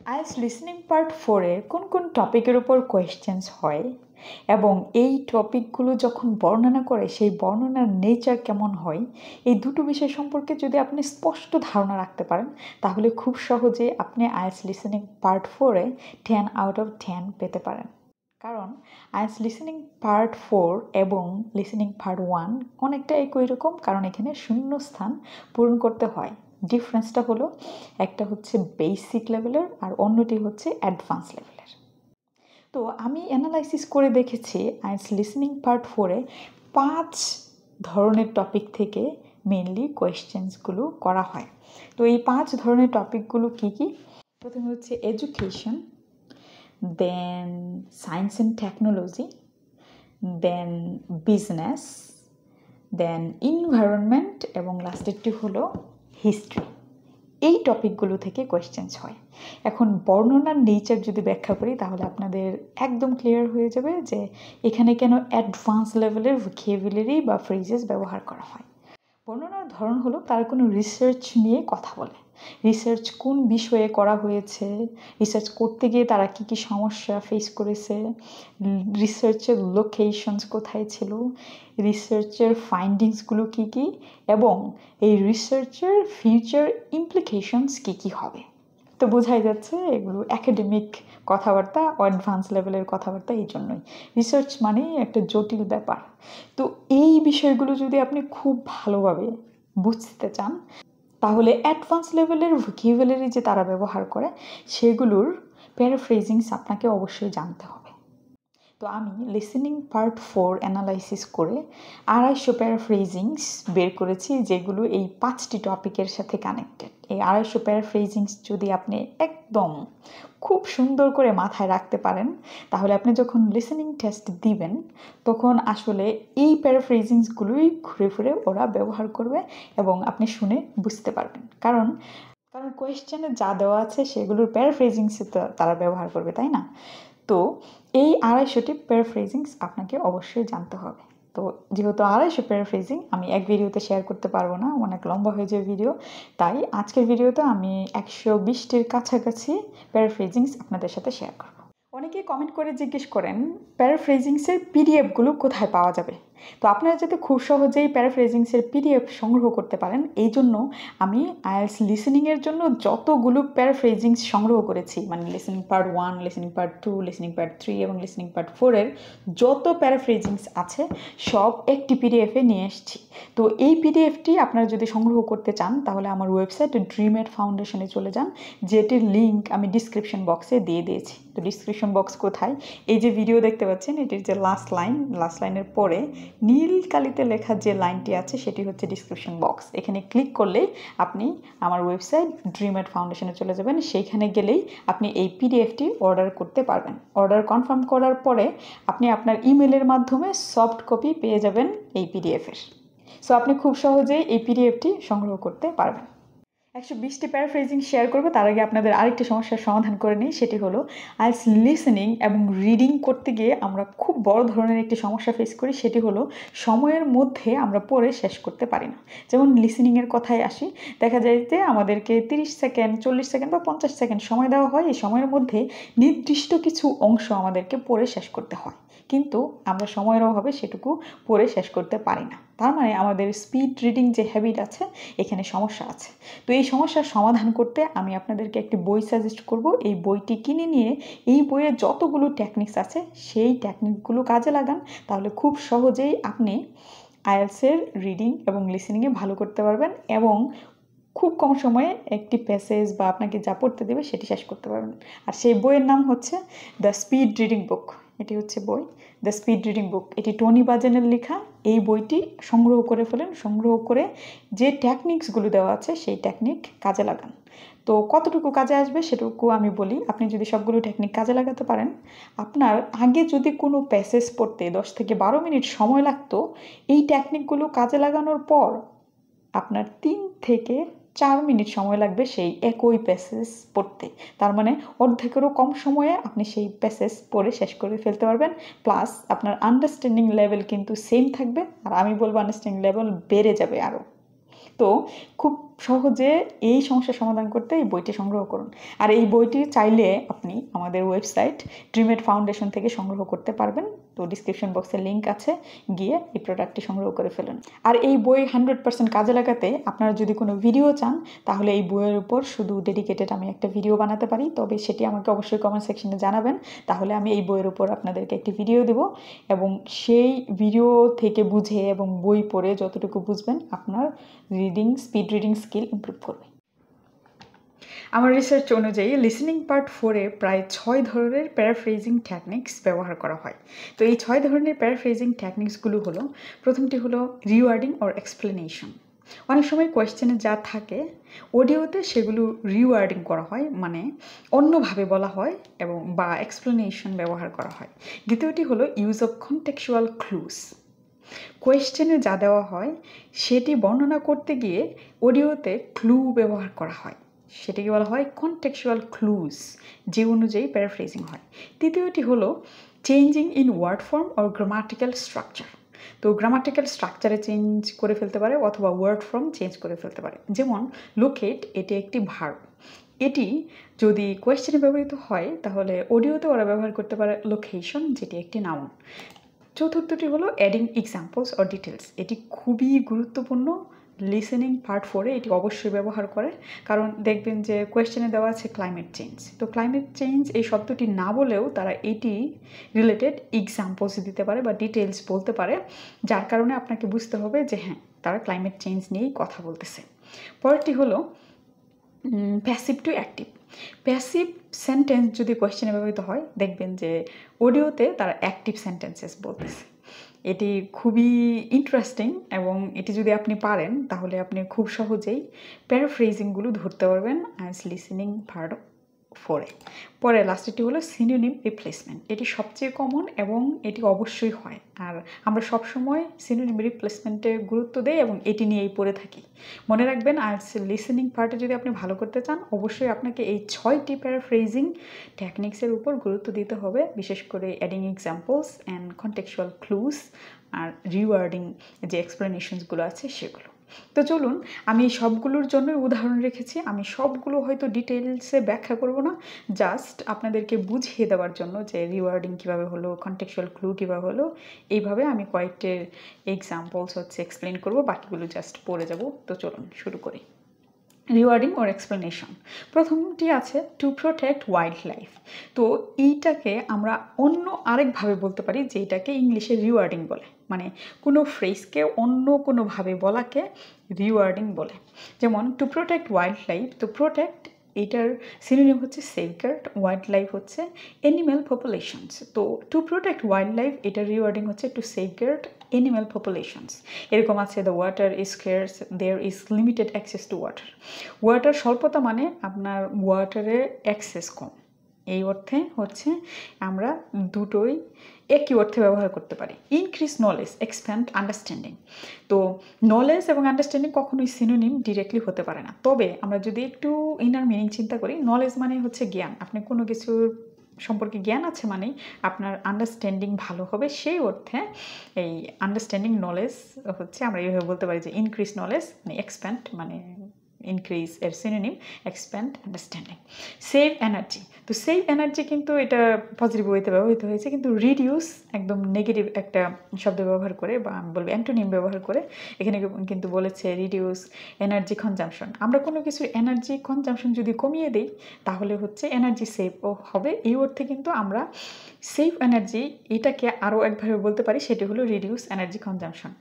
IELTS listening part 4-এ কোন কোন টপিকের উপর কোয়েশ্চেন্স হয় এবং এই টপিকগুলো যখন বর্ণনা করে সেই বর্ণনার নেচার কেমন হয়, এই দুটো বিষয় সম্পর্কে যদি আপনি স্পষ্ট ধারণা রাখতে পারেন তাহলে খুব সহজে আপনি আইএলটিএস লিসনিং পার্ট 4-এ 10 আউট অফ 10 পেতে পারেন। কারণ আইএলটিএস লিসনিং পার্ট 4 এবং লিসনিং পার্ট 1 অনেকটা একই রকম, কারণ এখানে শূন্য স্থান পূরণ করতে হয়। ডিফারেন্সটা হলো একটা হচ্ছে বেসিক লেভেলের আর অন্যটি হচ্ছে অ্যাডভান্স লেভেলের। তো আমি অ্যানালাইসিস করে দেখেছি আইএলটিএস লিসনিং পার্ট 4-এ 5 ধরনের টপিক থেকে মেনলি কোয়েশ্চেন্সগুলো করা হয়। তো এই 5 ধরনের টপিকগুলো কী কী? প্রথমে হচ্ছে education, then science and technology, then business, then environment এবং লাস্টেরটি হলো হিস্ট্রি। এই টপিকগুলো থেকে কোয়েশ্চেন্স হয়। এখন বর্ণনার নেচার যদি ব্যাখ্যা করি তাহলে আপনাদের একদম ক্লিয়ার হয়ে যাবে যে এখানে কেন অ্যাডভান্স লেভেলের ভোকাবুলারি বা ফ্রেজেস ব্যবহার করা হয়। বর্ণনার ধরন হলো তার কোনো রিসার্চ নিয়ে কথা বলে, রিসার্চ কোন বিষয়ে করা হয়েছে, রিসার্চ করতে গিয়ে তারা কী কী সমস্যা ফেস করেছে, রিসার্চের লোকেশনস কোথায় ছিল, রিসার্চের ফাইন্ডিংসগুলো কী কী এবং এই রিসার্চের ফিউচার ইমপ্লিকেশনস কী কী হবে। তো বোঝাই যাচ্ছে এগুলো একাডেমিক কথাবার্তা, অ্যাডভান্স লেভেলের কথাবার্তা। এই জন্যই রিসার্চ মানেই একটা জটিল ব্যাপার। তো এই বিষয়গুলো যদি আপনি খুব ভালোভাবে বুঝতে চান তাহলে অ্যাডভান্স লেভেলের ভোকাবুলারি যে তারা ব্যবহার করে সেগুলোর প্যারাফ্রেজিংস আপনাকে অবশ্যই জানতে হবে। তো আমি লিসেনিং পার্ট 4 অ্যানালাইসিস করে 250 প্যারাফ্রেজিংস বের করেছি যেগুলো এই 5টি টপিকের সাথে কানেক্টেড। এই 250 প্যারাফ্রেজিংস যদি আপনি একদম খুব সুন্দর করে মাথায় রাখতে পারেন তাহলে আপনি যখন লিসেনিং টেস্ট দিবেন তখন আসলে এই প্যারাফ্রেজিংসগুলোই ঘুরে ফিরে ওরা ব্যবহার করবে এবং আপনি শুনে বুঝতে পারবেন। কারণ কোয়েশ্চেনে যা দেওয়া আছে সেগুলোর প্যারাফ্রেজিংসে তো তারা ব্যবহার করবে, তাই না? তো এই 250টি প্যারাফ্রেজিংস আপনাকে অবশ্যই জানতে হবে। তো যেহেতু 250 প্যারাফ্রেজিং আমি এক ভিডিওতে শেয়ার করতে পারবো না, অনেক লম্বা হয়ে যাবে ভিডিও, তাই আজকের ভিডিওতে আমি 120টির কাছাকাছি প্যারাফ্রেজিংস আপনাদের সাথে শেয়ার করব। অনেকেই কমেন্ট করে জিজ্ঞেস করেন প্যারাফ্রেজিংসের পিডিএফগুলো কোথায় পাওয়া যাবে। তো আপনারা যাতে খুব সহজেই প্যারাফ্রেজিংসের পিডিএফ সংগ্রহ করতে পারেন এই জন্য আমি আইএলটিএস লিসেনিংয়ের জন্য যতগুলো প্যারাফ্রেজিংস সংগ্রহ করেছি, মানে listening part 1, listening part 2, listening part 3 এবং লিসেনিং পার্ট 4-এর যত প্যারাফ্রেজিংস আছে সব একটি পিডিএফে নিয়ে এসেছি। তো এই পিডিএফটি আপনারা যদি সংগ্রহ করতে চান তাহলে আমার ওয়েবসাইট ড্রিমেড ফাউন্ডেশনে চলে যান, যেটির লিঙ্ক আমি ডিসক্রিপশন বক্সে দিয়ে দিয়েছি। তো ডিসক্রিপশন বক্স কোথায়? এই যে ভিডিও দেখতে পাচ্ছেন এটির যে লাস্ট লাইনের পরে নীল কালিতে লেখা যে লাইনটি আছে সেটি হচ্ছে ডিসক্রিপশন বক্স। এখানে ক্লিক করলেই আপনি আমার ওয়েবসাইট ড্রিমেড ফাউন্ডেশনে চলে যাবেন, সেইখানে গেলেই আপনি এই পিডিএফটি অর্ডার করতে পারবেন। অর্ডার কনফার্ম করার পরে আপনি আপনার ইমেলের মাধ্যমে সফট কপি পেয়ে যাবেন এই পিডিএফের। সো আপনি খুব সহজেই এই পিডিএফটি সংগ্রহ করতে পারবেন। 120টি প্যারাফ্রেজিং শেয়ার করবো তার আগে আপনাদের আরেকটি সমস্যার সমাধান করে নিই, সেটি হলো আইএলটিএস লিসেনিং এবং রিডিং করতে গিয়ে আমরা খুব বড় ধরনের একটি সমস্যা ফেস করি, সেটি হলো সময়ের মধ্যে আমরা পড়ে শেষ করতে পারি না। যেমন লিসেনিংয়ের কথায় আসি, দেখা যায় যে আমাদেরকে 30 সেকেন্ড, 40 সেকেন্ড বা 50 সেকেন্ড সময় দেওয়া হয়, এই সময়ের মধ্যে নির্দিষ্ট কিছু অংশ আমাদেরকে পড়ে শেষ করতে হয়, কিন্তু আমরা সময়ের অভাবে সেটুকু পড়ে শেষ করতে পারি না। তার মানে আমাদের স্পিড রিডিং যে হ্যাবিট আছে এখানে সমস্যা আছে। তো এই সমস্যার সমাধান করতে আমি আপনাদেরকে একটি বই সাজেস্ট করব। এই বইটি কিনে নিয়ে এই বইয়ে যতগুলো টেকনিক্স আছে সেই টেকনিকগুলো কাজে লাগান, তাহলে খুব সহজেই আপনি আইএলটিএসের রিডিং এবং লিসেনিংয়ে ভালো করতে পারবেন এবং খুব কম সময়ে একটি প্যাসেজ বা আপনাকে যা পড়তে দেবে সেটি শেষ করতে পারবেন। আর সেই বইয়ের নাম হচ্ছে দ্য স্পিড রিডিং বুক। এটি হচ্ছে বই দ্য স্পিড রিডিং বুক, এটি টনি বাজেনের লেখা। এই বইটি সংগ্রহ করে ফেলেন, সংগ্রহ করে যে টেকনিক্সগুলো দেওয়া আছে সেই টেকনিক কাজে লাগান। তো কতটুকু কাজে আসবে সেটুকু আমি বলি। আপনি যদি সবগুলো টেকনিক কাজে লাগাতে পারেন, আপনার আগে যদি কোনো প্যাসেজ পড়তে 10 থেকে 12 মিনিট সময় লাগতো, এই টেকনিকগুলো কাজে লাগানোর পর আপনার 3 থেকে 4 মিনিট সময় লাগবে সেই একই প্যাসেজ পড়তে। তার মানে অর্ধেকেরও কম সময়ে আপনি সেই প্যাসেজ পড়ে শেষ করে ফেলতে পারবেন। প্লাস আপনার আন্ডারস্ট্যান্ডিং লেভেল কিন্তু সেম থাকবে, আর আমি বলবো আন্ডারস্ট্যান্ডিং লেভেল বেড়ে যাবে আরও। তো খুব সহজে এই সমস্যার সমাধান করতে এই বইটি সংগ্রহ করুন। আর এই বইটি চাইলে আপনি আমাদের ওয়েবসাইট ড্রিমেড ফাউন্ডেশন থেকে সংগ্রহ করতে পারবেন। তো ডিসক্রিপশন বক্সে লিঙ্ক আছে, গিয়ে এই প্রোডাক্টটি সংগ্রহ করে ফেলুন। আর এই বই 100% কাজে লাগাতে আপনারা যদি কোনো ভিডিও চান, তাহলে এই বইয়ের উপর শুধু ডেডিকেটেড আমি একটা ভিডিও বানাতে পারি, তবে সেটি আমাকে অবশ্যই কমেন্ট সেকশনে জানাবেন। তাহলে আমি এই বইয়ের উপর আপনাদেরকে একটি ভিডিও দেব, এবং সেই ভিডিও থেকে বুঝে এবং বই পড়ে যতটুকু বুঝবেন আপনার স্পিড রিডিং স্কিল ইমপ্রুভ করবে। আমার রিসার্চ অনুযায়ী লিসেনিং পার্ট 4-এ প্রায় 6 ধরনের প্যারাফ্রেজিং টেকনিক্স ব্যবহার করা হয়। তো এই 6 ধরনের প্যারাফ্রেজিং টেকনিক্সগুলো হলো, প্রথমটি হলো রিওয়ার্ডিং অর এক্সপ্লেনেশন। অনেক সময় কোয়েশ্চেনে যা থাকে অডিওতে সেগুলো রিওয়ার্ডিং করা হয়, মানে অন্যভাবে বলা হয় এবং বা এক্সপ্লেনেশন ব্যবহার করা হয়। দ্বিতীয়টি হলো ইউজ অফ কনটেক্সচুয়াল ক্লুজ। কোয়েশ্চেনে যা দেওয়া হয় সেটি বর্ণনা করতে গিয়ে অডিওতে ক্লু ব্যবহার করা হয়, সেটাকে বলা হয় কনটেক্সচুয়াল ক্লুজ, যে অনুযায়ী প্যারাফ্রেজিং হয়। তৃতীয়টি হলো changing in word form or grammatical structure. তো গ্রামাটিক্যাল স্ট্রাকচারে চেঞ্জ করে ফেলতে পারে অথবা ওয়ার্ড ফর্ম চেঞ্জ করে ফেলতে পারে। যেমন লোকেট, এটি একটি ভার্ব, এটি যদি কোয়েশ্চেনে ব্যবহৃত হয় তাহলে অডিওতে ওরা ব্যবহার করতে পারে লোকেশন, যেটি একটি নাউন। চতুর্থটি হলো অ্যাডিং এক্সাম্পলস অর ডিটেলস। এটি খুবই গুরুত্বপূর্ণ, লিসেনিং পার্ট 4-এ এটি অবশ্যই ব্যবহার করে, কারণ দেখবেন যে কোয়েশ্চেনে দেওয়া আছে ক্লাইমেট চেঞ্জ। তো ক্লাইমেট চেঞ্জ এই শব্দটি না বলেও তারা এটি রিলেটেড এক্সাম্পলস দিতে পারে বা ডিটেলস বলতে পারে, যার কারণে আপনাকে বুঝতে হবে যে হ্যাঁ, তারা ক্লাইমেট চেঞ্জ নিয়েই কথা বলতেছে। পরেরটি হলো passive to active. Passive sentence যদি কোয়েশ্চেনে ব্যবহৃত হয়, দেখবেন যে অডিওতে তারা অ্যাক্টিভ সেন্টেন্সেস বলতেছে। এটি খুবই ইন্টারেস্টিং, এবং এটি যদি আপনি পারেন তাহলে আপনি খুব সহজেই প্যারাফ্রেজিংগুলো ধরতে পারবেন অ্যাজ লিসেনিং পার্ট 4-এ। পরে লাস্টেরটি হলো সিনোনিম রিপ্লেসমেন্ট। এটি সবচেয়ে কমন এবং এটি অবশ্যই হয়, আর আমরা সবসময় সিনোনিম রিপ্লেসমেন্টে গুরুত্ব দেই এবং এটি নিয়েই পড়ে থাকি। মনে রাখবেন, আজ লিসেনিং পার্টে যদি আপনি ভালো করতে চান, অবশ্যই আপনাকে এই 6টি প্যারাফ্রেজিং টেকনিক্সের উপর গুরুত্ব দিতে হবে, বিশেষ করে adding examples and contextual clues আর রিওয়ার্ডিং যে এক্সপ্লেনেশনসগুলো আছে সেগুলো। তো চলুন, আমি সবগুলোর জন্যই উদাহরণ রেখেছি। আমি সবগুলো হয়তো ডিটেলসে ব্যাখ্যা করব না, জাস্ট আপনাদেরকে বুঝিয়ে দেওয়ার জন্য যে রিওয়ার্ডিং কীভাবে হলো, কনটেক্সচুয়াল ক্লু কীভাবে হলো, এইভাবে আমি কয়েকটির এক্সাম্পলস এক্সপ্লেন করব, বাকিগুলো জাস্ট পড়ে যাব। তো চলুন শুরু করি। রিওয়ার্ডিং ওর এক্সপ্লেনেশন। প্রথমটি আছে টু প্রোটেক্ট ওয়াইল্ড লাইফ। তো এইটাকে আমরা অন্য আরেকভাবে বলতে পারি, যে এটাকে ইংলিশে রিওয়ার্ডিং বলে, মানে কোনো ফ্রেজকে অন্য কোনোভাবে বলাকে রিওয়ার্ডিং বলে। যেমন টু প্রোটেক্ট ওয়াইল্ড লাইফ, তো প্রোটেক্ট এটার সিনোনিম হচ্ছে সেফগার্ড, ওয়াইল্ড লাইফ হচ্ছে অ্যানিম্যাল পপুলেশনস। তো টু প্রোটেক্ট ওয়াইল্ড লাইফ এটার রিওয়ার্ডিং হচ্ছে টু সেফগার্ড অ্যানিম্যাল পপুলেশনস। এরকম আছে the water is scarce, there is limited access to water. Water স্বল্পতা মানে আপনার ওয়াটারে অ্যাক্সেস কম, এই অর্থে হচ্ছে আমরা দুটোই একই অর্থে ব্যবহার করতে পারি। Increase knowledge, expand understanding. তো নলেজ এবং আন্ডারস্ট্যান্ডিং কখনোই সিনোনিম ডিরেক্টলি হতে পারে না, তবে আমরা যদি একটু ইনার মিনিং চিন্তা করি, নলেজ মানে হচ্ছে জ্ঞান, আপনি কোনো কিছুর সম্পর্কে জ্ঞান আছে মানেই আপনার আন্ডারস্ট্যান্ডিং ভালো হবে, সেই অর্থে এই আন্ডারস্ট্যান্ডিং নলেজ হচ্ছে আমরা এইভাবে বলতে পারি যে ইনক্রিজ নলেজ মানে এক্সপ্যান্ড, মানে ইনক্রিজ এর synonym expand understanding. Save energy, তো সেভ এনার্জি কিন্তু এটা পজিটিভ ওয়েতে ব্যবহৃত হয়েছে, কিন্তু রিডিউস একদম নেগেটিভ একটা শব্দ ব্যবহার করে, বা আমি বলবো অ্যান্টোনিম ব্যবহার করে এখানে কিন্তু বলেছে রিডিউস এনার্জি কনজাম্পশন। আমরা কোনো কিছুর এনার্জি কনজাম্পশন যদি কমিয়ে দিই তাহলে হচ্ছে এনার্জি সেভ হবে, এই অর্থে কিন্তু আমরা সেভ এনার্জি এটাকে আরও একভাবে বলতে পারি, সেটি হলো রিডিউস এনার্জি কনজাম্পশন।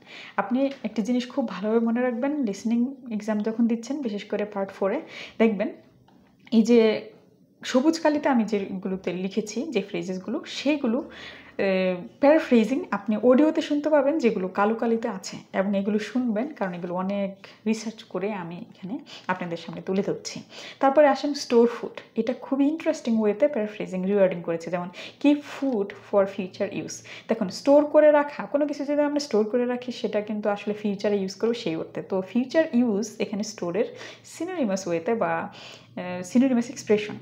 আপনি একটি জিনিস খুব ভালোভাবে মনে রাখবেন, লিসেনিং এক্সাম যখন দিচ্ছেন, বিশেষ করে পার্ট 4-এ দেখবেন এই যে সবুজ কালিতে আমি যেগুলোতে লিখেছি যে ফ্রেজেসগুলো, সেইগুলো প্যারাফ্রেজিং আপনি অডিওতে শুনতে পাবেন যেগুলো কালো কালিতে আছে, এবং এগুলো শুনবেন কারণ এগুলো অনেক রিসার্চ করে আমি এখানে আপনাদের সামনে তুলে ধরছি। তারপরে আসেন স্টোর ফুড, এটা খুবই ইন্টারেস্টিং ওয়েতে প্যারাফ্রেজিং রিওয়ার্ডিং করেছে। যেমন keep food for future use. দেখুন, স্টোর করে রাখা, কোনো কিছু যদি আমরা স্টোর করে রাখি সেটা কিন্তু আসলে ফিউচারে ইউজ করবো সেই অর্থে। তো ফিউচার ইউজ এখানে স্টোরের সিনোনিমাস ওয়েতে বা সিনোনিমাস এক্সপ্রেশন।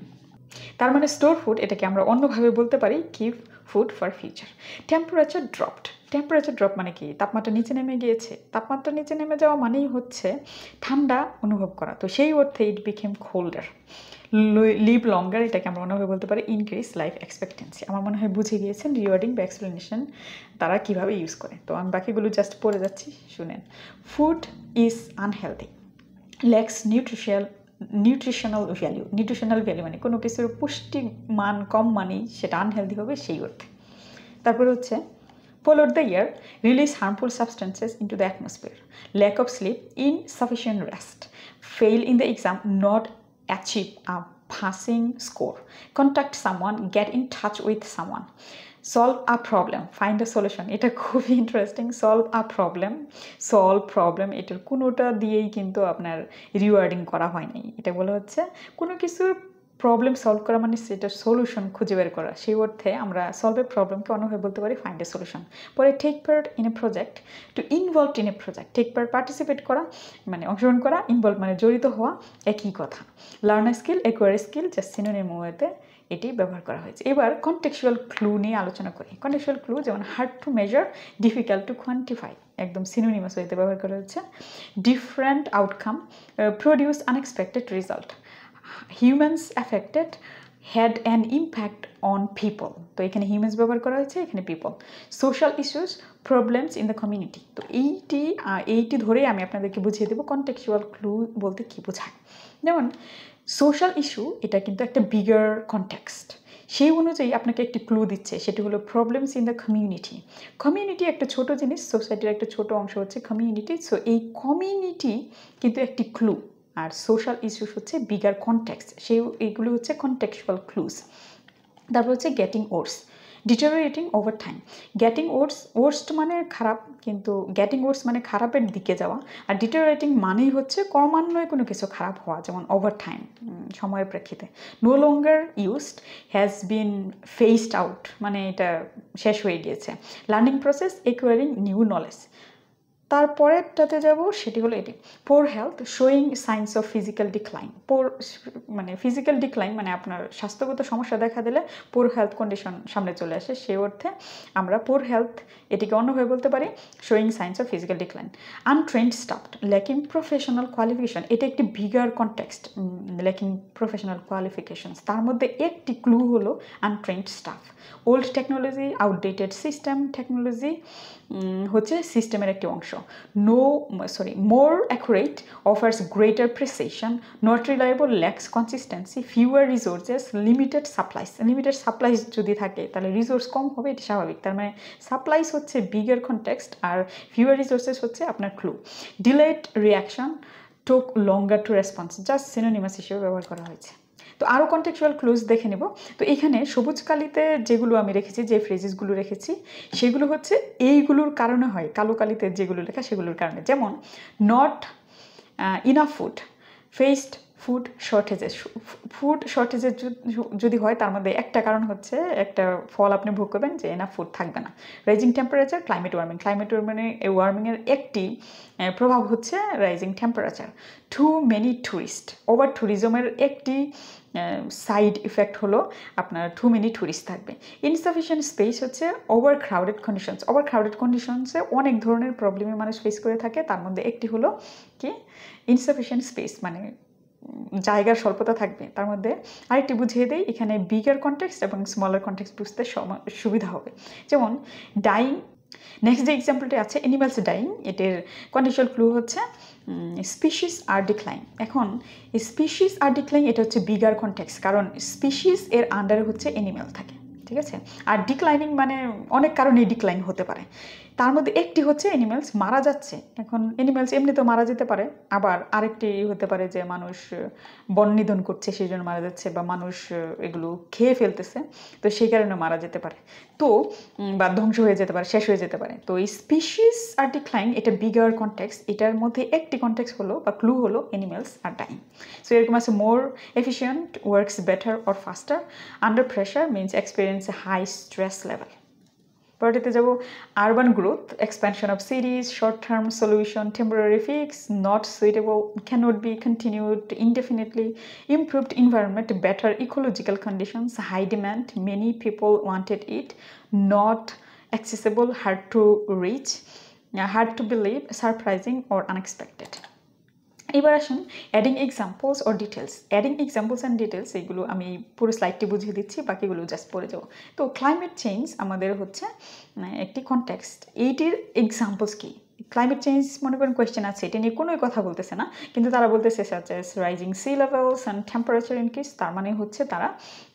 তার মানে স্টোর ফুড এটাকে আমরা অন্যভাবে বলতে পারি keep food for future. Temperature dropped, temperature drop মানে কি? তাপমাত্রা নিচে নেমে গিয়েছে। তাপমাত্রা নিচে নেমে যাওয়া মানেই হচ্ছে ঠান্ডা অনুভব করা। তো সেই অর্থে ইট বিকেম কোল্ডার। লিভ লঙ্গার, এটাকে আমরা মনে হয় বলতে পারি ইনক্রিজ লাইফ এক্সপেক্টেন্সি। আমার মনে হয় বুঝে গিয়েছেন রিওয়ার্ডিং বা এক্সপ্লেনেশন তারা কীভাবে ইউজ করে। তো আমি বাকিগুলো জাস্ট পড়ে যাচ্ছি, শুনেন। Food is unhealthy, lakhs nutritional value মানে কোনো কিছুর পুষ্টি মান কম মানেই সেটা আনহেলদি হবে, সেই অর্থে। তারপরে হচ্ছে pollute the air, release harmful substances into the atmosphere, lack of sleep, insufficient rest, fail in the exam, not achieve a passing score, contact someone, get in touch with someone, solve a problem, find a solution. এটা খুবই interesting. Solve problem এটার কোনোটা দিয়েই কিন্তু আপনার rewarding করা হয় নাই। এটা বলা হচ্ছে কোনো কিছুর প্রবলেম সলভ করা মানে সেটার সলিউশন খুঁজে বের করা। সেই অর্থে আমরা সলভ এ প্রবলেমকে অন্যভাবে বলতে পারি ফাইন্ড এ সলিউশন। পরে take part in a project, to involve in a project. Take part participate করা মানে অংশগ্রহণ করা, ইনভলভ মানে জড়িত হওয়া, একই কথা। Learn skill, acquire skill, just synonym ওয়েতে এটি ব্যবহার করা হয়েছে। এবার কনটেক্সচুয়াল ক্লু নিয়ে আলোচনা করি। কনটেক্সচুয়াল ক্লু যেমন hard to measure, difficult to quantify, একদম সিনোনিমাস ওয়েতে ব্যবহার করা হচ্ছে। Different outcome, produce unexpected result, humans affected, had an impact on people. তো এখানে হিউম্যানস ব্যবহার করা হয়েছে, এখানে people. Social issues, problems in the community. তো এইটি ধরেই আমি আপনাদেরকে বুঝিয়ে দেবো কনটেক্সচুয়াল ক্লু বলতে কী বোঝায়। যেমন সোশ্যাল ইস্যু, এটা কিন্তু একটা বিগার কনটেক্সট, সেই অনুযায়ী আপনাকে একটি ক্লু দিচ্ছে, সেটি হলো problems in the community. Community একটা ছোট জিনিস, সোসাইটির একটা ছোট অংশ হচ্ছে কমিউনিটি। সো এই কমিউনিটি কিন্তু একটি ক্লু, আর সোশ্যাল ইস্যুস হচ্ছে বিগার কনটেক্সট, এইগুলো হচ্ছে কনটেক্সচুয়াল ক্লুজ। তারপর হচ্ছে গেটিং ওর্স, ডিটেরিয়েটিং ওভার টাইম। গেটিং ওর্সড মানে খারাপ, কিন্তু গেটিং ওর্স মানে খারাপের দিকে যাওয়া, আর ডিটেরিয়েটিং মানেই হচ্ছে ক্রমান্বয়ে কোনো কিছু খারাপ হওয়া, যেমন ওভার টাইম, সময়ের প্রেক্ষিতে। No longer used, has been phased out মানে এটা শেষ হয়ে গিয়েছে। Learning process, acquiring new knowledge. তারপরেরটাতে যাব, সেটি হলো এটি। Poor health, showing signs of physical decline. Physical decline মানে আপনার স্বাস্থ্যগত সমস্যা দেখা দিলে পোর হেলথ কন্ডিশন সামনে চলে আসে, সেই অর্থে আমরা পোর হেলথ এটিকে অন্যভাবে বলতে পারি showing signs of physical decline. Untrained staff, lacking professional qualification, এটা একটি bigger context, lacking professional qualifications. তার মধ্যে একটি ক্লু হলো untrained staff. Old technology, outdated system, technology হচ্ছে সিস্টেমের একটি অংশ। মোর accurate, offers greater precision, not reliable, lakhs consistency, fewer resources, limited supplies যদি থাকে তাহলে রিসোর্স কম হবে, এটি স্বাভাবিক। তার মানে সাপ্লাইস হচ্ছে বিগার কনটেক্সট আর ফিউয়ার রিসোর্সেস হচ্ছে আপনার ক্লু। ডিলেড রিয়াকশন, টোক লঙ্গার টু রেসপন্স, জাস্ট সিনোনিমাস হিসেবে ব্যবহার করা হয়েছে। তো আরও কনটেক্সচুয়াল ক্লুজ দেখে নেব। তো এখানে সবুজ কালিতে যেগুলো আমি রেখেছি, যে ফ্রেজেসগুলো রেখেছি, সেগুলো হচ্ছে এইগুলোর কারণে হয়। কালো কালিতে যেগুলো লেখা সেগুলোর কারণে, যেমন not enough food, faced food শর্টেজের যদি হয়, তার মধ্যে একটা কারণ হচ্ছে, একটা ফল আপনি ভোগ করবেন যে এনাফ ফুড থাকবে না। রাইজিং টেম্পারেচার, ক্লাইমেট ওয়ার্মিংয়ের একটি প্রভাব হচ্ছে rising temperature. Too many tourist, over ট্যুরিজমের একটি সাইড ইফেক্ট হলো আপনার টু মেনি ট্যুরিস্ট থাকবে। ইনসাফিসিয়েন্ট স্পেস হচ্ছে ওভার ক্রাউডেড কন্ডিশনসে অনেক ধরনের প্রবলেমে মানুষ ফেস করে থাকে, তার মধ্যে একটি হলো কি ইনসাফিসিয়েন্ট স্পেস মানে জায়গার স্বল্পতা থাকবে। তার মধ্যে আরেকটি বুঝিয়ে দেই, এখানে বিগার কনটেক্সট এবং স্মলার কনটেক্সট বুঝতে সুবিধা হবে। যেমন ডাইং, নেক্সট যে এক্সাম্পলটি আছে অ্যানিমালস ডাইং, এটির কন্টেক্সচুয়াল ক্লু হচ্ছে স্পিসিস আর ডিক্লাইন। এখন স্পিসিস আর ডিক্লাইন এটা হচ্ছে বিগার কনটেক্সট, কারণ স্পিসিস এর আন্ডারে হচ্ছে অ্যানিমাল থাকে, ঠিক আছে। আর ডিক্লাইনিং মানে অনেক কারণেই ডিক্লাইন হতে পারে, তার মধ্যে একটি হচ্ছে অ্যানিমেলস মারা যাচ্ছে। এখন অ্যানিমেলস এমনিতেও মারা যেতে পারে, আবার আরেকটি হতে পারে যে মানুষ বন নিধন করছে সেই জন্য মারা যাচ্ছে, বা মানুষ এগুলো খেয়ে ফেলতেছে তো সেই কারণে মারা যেতে পারে, তো বা ধ্বংস হয়ে যেতে পারে, শেষ হয়ে যেতে পারে। তো এই স্পিসিস আর ডিক্লাইন এটা বিগার কনটেক্সট, এটার মধ্যে একটি কনটেক্সট হলো বা ক্লু হলো অ্যানিমেলস আর ডাইং। সো এরকম আছে more efficient, works better or faster, under pressure means experience a high stress level. পরবর্তীতে যাব urban growth, expansion of cities, short term solution, temporary fix, not suitable, can't be continued indefinitely, improved environment, better ecological conditions, high demand, many people wanted it, not accessible, hard to reach, hard to believe, surprising or unexpected. এবার আসুন adding examples or details. Adding examples and details এগুলো আমি পুরো স্লাইডটি বুঝিয়ে দিচ্ছি, বাকিগুলো just পড়ে যাবো। তো ক্লাইমেট চেঞ্জ আমাদের হচ্ছে একটি কনটেক্সট, এইটির এক্সাম্পলস কি? ক্লাইমেট চেঞ্জ মনে করেন কোয়েশ্চেন আছে, এটা নিয়ে কোনোই কথা বলতেছে না, কিন্তু তারা বলতেছে such as rising sea levels and temperature increase, তার মানে হচ্ছে তারা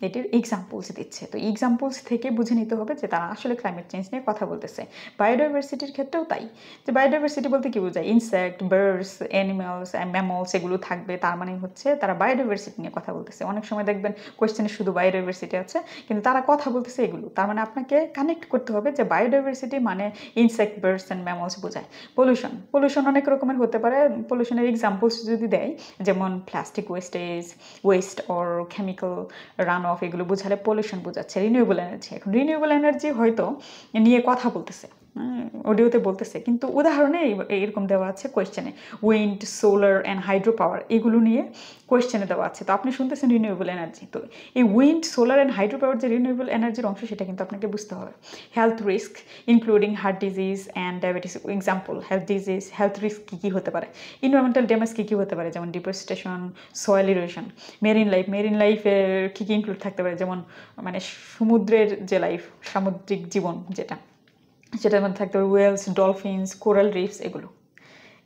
এটির এক্সাম্পলস দিচ্ছে। তো এক্সাম্পলস থেকে বুঝে নিতে হবে যে তারা আসলে ক্লাইমেট চেঞ্জ নিয়ে কথা বলতেছে। বায়োডাইভার্সিটির ক্ষেত্রেও তাই, যে বায়োডাইভার্সিটি বলতে কি বোঝায়? ইনসেক্ট, বার্ডস, অ্যানিমালস, ম্যামলস এগুলো থাকবে, তার মানে হচ্ছে তারা বায়োডাইভার্সিটি নিয়ে কথা বলতেছে। অনেক সময় দেখবেন কোয়েশ্চেনে শুধু বায়োডাইভার্সিটি আছে, কিন্তু তারা কথা বলতেছে এগুলো, তার মানে আপনাকে কানেক্ট করতে হবে যে বায়োডাইভার্সিটি মানে ইনসেক্ট, বার্ডস অ্যান্ড ম্যামলস বোঝায়। পলিউশন অনেক রকমের হতে পারে। পলিউশনের এক্সাম্পলস যদি দেয়, যেমন plastic waste or chemical run of, এগুলো বোঝালে পলিউশন বোঝাচ্ছে। রিনিউয়েবল এনার্জি, এখন রিনিউয়েবল এনার্জি হয়তো নিয়ে কথা বলতেছে, অডিওতে বলতেছে, কিন্তু উদাহরণে এরকম দেওয়া আছে কোয়েশ্চেনে, wind, solar and hydro power, এগুলো নিয়ে কোয়েশ্চেনে দেওয়া আছে। তো আপনি শুনতেছেন রিনিউয়েবল এনার্জি, তো এই wind, solar and hydro power যে রিনিউয়েবল এনার্জির অংশ, সেটা কিন্তু আপনাকে বুঝতে হবে। Health risk including heart disease and diabetes, example health risk কী কী হতে পারে, ইনভারমেন্টাল ড্যামেজ কী কী হতে পারে, যেমন ডিফরেস্টেশন, সয়েল ইরোশন। মেরিন লাইফের কী কী ইনক্লুড থাকতে পারে, যেমন মানে সমুদ্রের যে লাইফ, সামুদ্রিক জীবন সেটার মধ্যে থাকতে পারে ওয়েলস, ডলফিনস, কোরাল রিফস, এগুলো।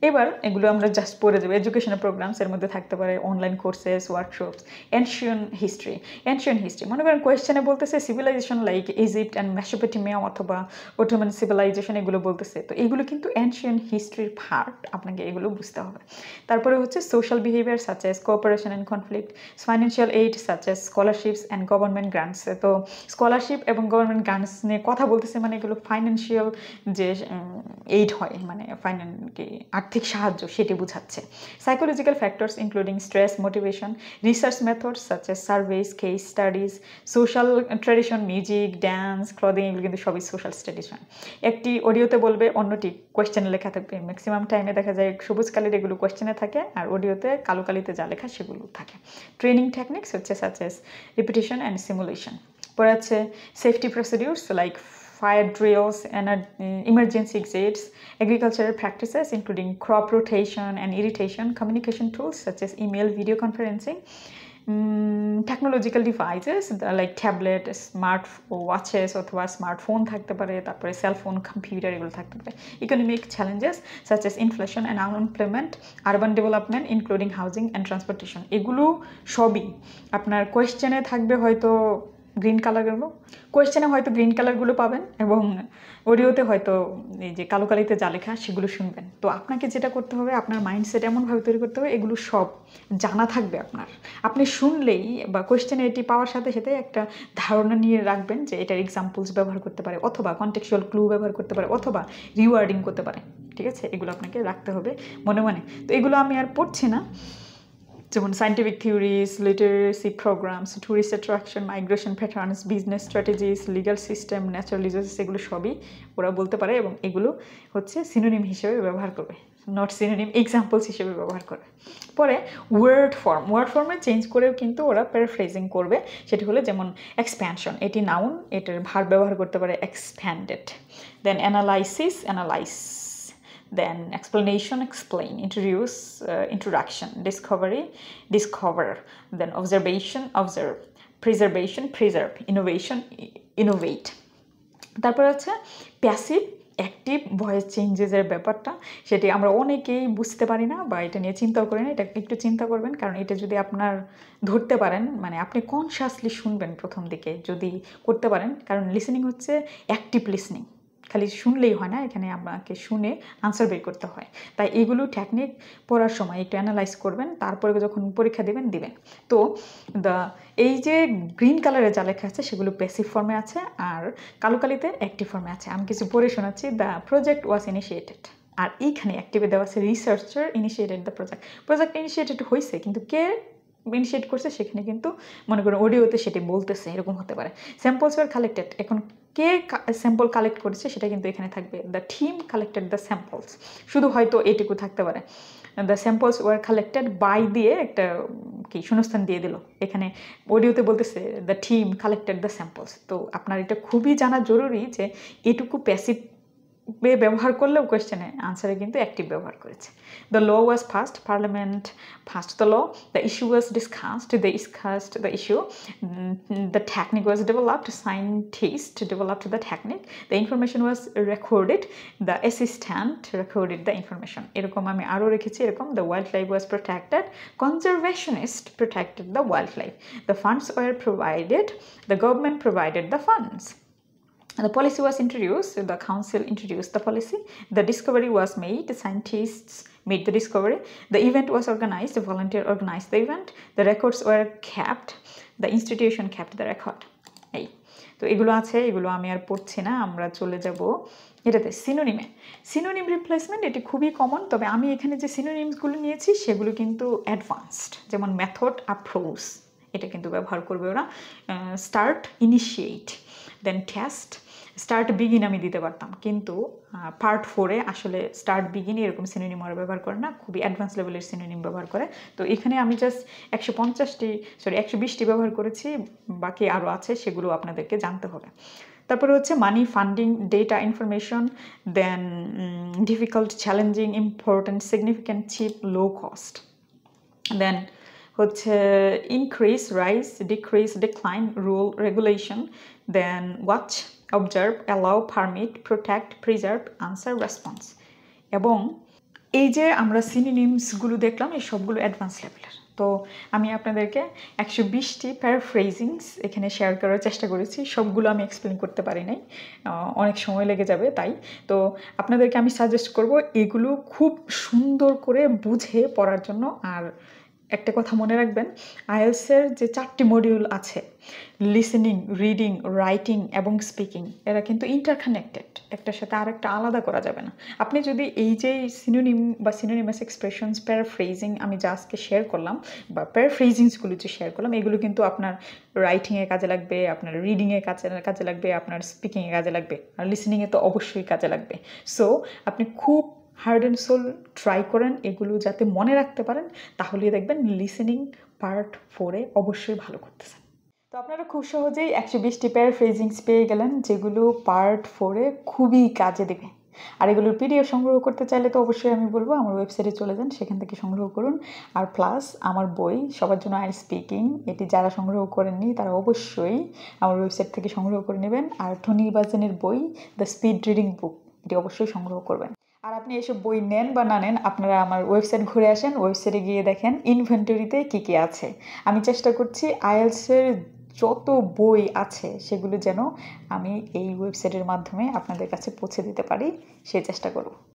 এবার এগুলো আমরা জাস্ট পড়ে যাবো। এডুকেশনাল প্রোগ্রামস এর মধ্যে থাকতে পারে online courses, workshops. Ancient history মনে করেন কোয়েশ্চেনে বলতেছে civilisation like Egypt and Mesopotamia অথবা অটোমান সিভিলাইজেশন, এগুলো বলতেছে। তো এগুলো কিন্তু এনশিয়েন্ট হিস্ট্রির পার্ট, আপনাকে এগুলো বুঝতে হবে। তারপরে হচ্ছে social behaviour such as cooperation and conflict, financial aid such as scholarships and government grants. তো স্কলারশিপ এবং গভর্নমেন্ট গ্রান্টস নিয়ে কথা বলতেছে, মানে এগুলো ফাইন্যান্সিয়াল যে এইড হয়, মানে আর্থিক সাহায্য, সেটি বোঝাচ্ছে। Psychological factors including stress, motivation, research methods such as surface, case studies, social tradition, music, dance, clothing, এগুলো কিন্তু সবই সোশ্যাল স্টাডিজ। একটি অডিওতে বলবে, অন্যটি কোয়েশ্চেনে লেখা থাকবে। ম্যাক্সিমাম টাইমে দেখা যায় সবুজ কালির এগুলো কোয়েশ্চেনে থাকে, আর অডিওতে কালো কালিতে যা লেখা সেগুলো থাকে। ট্রেনিং টেকনিক্স হচ্ছে such as repetition and simulation. পরে আছে safety procedures like fire drills and emergency exits, agricultural practices including crop rotation and irrigation, communication tools such as email, video conferencing, technological devices like tablet, smart watches অথবা smartphone থাকতে পারে, তারপরে cellphone, computer, এগুলো থাকতে পারে। Economic challenges such as inflation and unemployment, urban development including housing and transportation, এগুলো সবই আপনার কোয়েশ্চেনে থাকবে। হয়তো গ্রিন কালারগুলো কোয়েশ্চেনে হয়তো গ্রিন কালারগুলো পাবেন, এবং অডিওতে হয়তো এই যে কালো কালিতে যা লেখা সেগুলো শুনবেন। তো আপনাকে যেটা করতে হবে, আপনার মাইন্ডসেট এমনভাবে তৈরি করতে হবে এগুলো সব জানা থাকবে আপনার। আপনি শুনলেই বা কোয়েশ্চেনে এটি পাওয়ার সাথে সাথে একটা ধারণা নিয়ে রাখবেন যে এটার এক্সাম্পলস ব্যবহার করতে পারে, অথবা কন্টেক্সচুয়াল ক্লু ব্যবহার করতে পারে, অথবা রিওয়ার্ডিং করতে পারে। ঠিক আছে, এগুলো আপনাকে রাখতে হবে মনে। তো এগুলো আমি আর পড়ছি না, যেমন scientific theories, literacy programs, tourist attraction, migration patterns, business strategies, legal system, natural resources, এগুলো সবই ওরা বলতে পারে, এবং এগুলো হচ্ছে সিনোনিম হিসেবে ব্যবহার করবে, নট সিনোনিম, এক্সাম্পলস হিসেবে ব্যবহার করবে। পরে ওয়ার্ড ফর্মে চেঞ্জ করেও কিন্তু ওরা প্যারাফ্রেজিং করবে। সেটি হলো যেমন এক্সপ্যানশন, এটি নাউন, এটার ভার্ব ব্যবহার করতে পারে expanded. Then analysis, analyse. Then explanation, explain. Introduce, introduction. Discovery, discover. Then observation, observe. Preservation, preserve. Innovation, innovate. তারপর আছে প্যাসিভ অ্যাক্টিভ ভয়েস চেঞ্জেসের ব্যাপারটা, সেটি আমরা অনেকেই বুঝতে পারি না বা এটা নিয়ে চিন্তাও করি না। এটা একটু চিন্তা করবেন, কারণ এটা যদি আপনার ধরতে পারেন, মানে আপনি কনসিয়াসলি শুনবেন প্রথম দিকে যদি করতে পারেন, কারণ লিসেনিং হচ্ছে অ্যাক্টিভ লিসনিং, খালি শুনলেই হয় না, এখানে আপনাকে শুনে আনসার বের করতে হয়। তাই এগুলো টেকনিক পড়ার সময় একটু অ্যানালাইজ করবেন, তারপরে যখন পরীক্ষা দিবেন। তো এই যে গ্রিন কালারে যা লেখা আছে সেগুলো প্যাসিভ ফর্মে আছে, আর কালো কালিতে অ্যাক্টিভ ফর্মে আছে। আমি কিছু পড়ে শোনাচ্ছি। দ্য প্রজেক্ট ওয়াজ ইনিশিয়েটেড, আর এইখানে অ্যাক্টিভে দেওয়া আছে researcher initiated the project initiated হয়েছে, কিন্তু কে ইনিশিয়েট করছে সেখানে কিন্তু মনে করুন অডিওতে সেটি বলতেছে, এরকম হতে পারে। স্যাম্পলস ওয়ার কালেক্টেড, এখন কে স্যাম্পল কালেক্ট করেছে সেটা কিন্তু এখানে থাকবে। The team collected the samples, শুধু হয়তো এটুকু থাকতে পারে। The samples were collected by দিয়ে একটা কি শূন্যস্থান দিয়ে দিল। এখানে অডিওতে বলতেছে the team collected the samples. তো আপনার এটা খুবই জানা জরুরি যে এটুকু প্যাসিভ ব্যবহার করলেও কোয়েশ্চেনে আনসারে কিন্তু অ্যাক্টিভ ব্যবহার করেছে। The law was passed, parliament passed the law, the issue was discussed, they discussed the issue, the technique was developed, scientists developed the technique, the information was recorded, the assistant recorded the information. এরকম আমি আরও রেখেছি এরকম, the wildlife was protected, conservationists protected the wildlife, the funds were provided, the government provided the funds. The policy was introduced, the council introduced the policy, the discovery was made, the scientists made the discovery, the event was organized, the volunteer organized the event, the records were kept, the institution kept the record. এই তো এগুলো আছে, এগুলো আমি আর পড়ছি না, আমরা চলে যাব এটাতে সিনোনিমে। সিনোনিম রিপ্লেসমেন্ট এটি খুবই কমন, তবে আমি এখানে যে সিনোনিমসগুলো নিয়েছি সেগুলো কিন্তু অ্যাডভান্সড, যেমন মেথড, অ্যাপ্রোচ, এটা কিন্তু ব্যবহার করবে ওরা। স্টার্ট, ইনিশিয়েট, দেন টেস্ট, স্টার্ট বিগিন আমি দিতে পারতাম, কিন্তু পার্ট 4-এ আসলে স্টার্ট বিগিন এরকম সিনোনিম ওরা ব্যবহার করে না, খুবই অ্যাডভান্স লেভেলের সিনোনিম ব্যবহার করে। তো এখানে আমি জাস্ট 120টি ব্যবহার করেছি, বাকি আরও আছে, সেগুলো আপনাদেরকে জানতে হবে। তারপরে হচ্ছে money, funding, data, information, then difficult, challenging, important, significant, cheap, low cost, then হচ্ছে increase, rise, decrease, decline, rule, regulation, then watch, observe, allow, permit, protect, preserve, answer, response. এবং এই যে আমরা সিনোনিমসগুলো দেখলাম, এই সবগুলো অ্যাডভান্স লেভেলের। তো আমি আপনাদেরকে 120টি প্যারাফ্রেজিংস এখানে শেয়ার করার চেষ্টা করেছি, সবগুলো আমি এক্সপ্লেন করতে পারি নাই, অনেক সময় লেগে যাবে তাই। তো আপনাদেরকে আমি সাজেস্ট করব এগুলো খুব সুন্দর করে বুঝে পড়ার জন্য। আর একটা কথা মনে রাখবেন, আইএলটিএসের যে 4টি মডিউল আছে, লিসেনিং, রিডিং, রাইটিং এবং স্পিকিং, এরা কিন্তু ইন্টারকানেক্টেড, একটার সাথে আরেকটা আলাদা করা যাবে না। আপনি যদি এই যে সিনোনিম বা সিনোনিমাস এক্সপ্রেশনস, প্যারাফ্রেজিং আমি যা আজকে শেয়ার করলাম, বা প্যারাফ্রেজিংসগুলো যে শেয়ার করলাম, এগুলো কিন্তু আপনার রাইটিংয়ে কাজে লাগবে, আপনার রিডিংয়ে কাজে লাগবে, আপনার স্পিকিংয়ে কাজে লাগবে, আর লিসেনিংয়ে তো অবশ্যই কাজে লাগবে। সো আপনি খুব হার্ড অ্যান্ড সোল ট্রাই করেন এগুলো যাতে মনে রাখতে পারেন, তাহলেই দেখবেন লিসেনিং পার্ট 4-এ অবশ্যই ভালো করতেছেন। তো আপনারা খুব সহজেই 120টি প্যারাফ্রেজিংস পেয়ে গেলেন, যেগুলো পার্ট 4-এ খুবই কাজে দেবে। আর এগুলোর পিডিএফ সংগ্রহ করতে চাইলে তো অবশ্যই আমি বলবো আমার ওয়েবসাইটে চলে যান, সেখান থেকে সংগ্রহ করুন। আর প্লাস আমার বই সবার জন্য আইএলটিএস স্পিকিং, এটি যারা সংগ্রহ করেননি তারা অবশ্যই আমার ওয়েবসাইট থেকে সংগ্রহ করে নেবেন। আর টনি বাজেনের বই দ্য স্পিড রিডিং বুক, এটি অবশ্যই সংগ্রহ করবেন। আর আপনি এসব বই নেন বা না নেন, আপনারা আমার ওয়েবসাইট ঘুরে আসেন, ওয়েবসাইটে গিয়ে দেখেন ইনভেন্টরিতে কী কী আছে। আমি চেষ্টা করছি আইএলটিএসের যত বই আছে সেগুলো যেন আমি এই ওয়েবসাইটের মাধ্যমে আপনাদের কাছে পৌঁছে দিতে পারি, সেই চেষ্টা করব।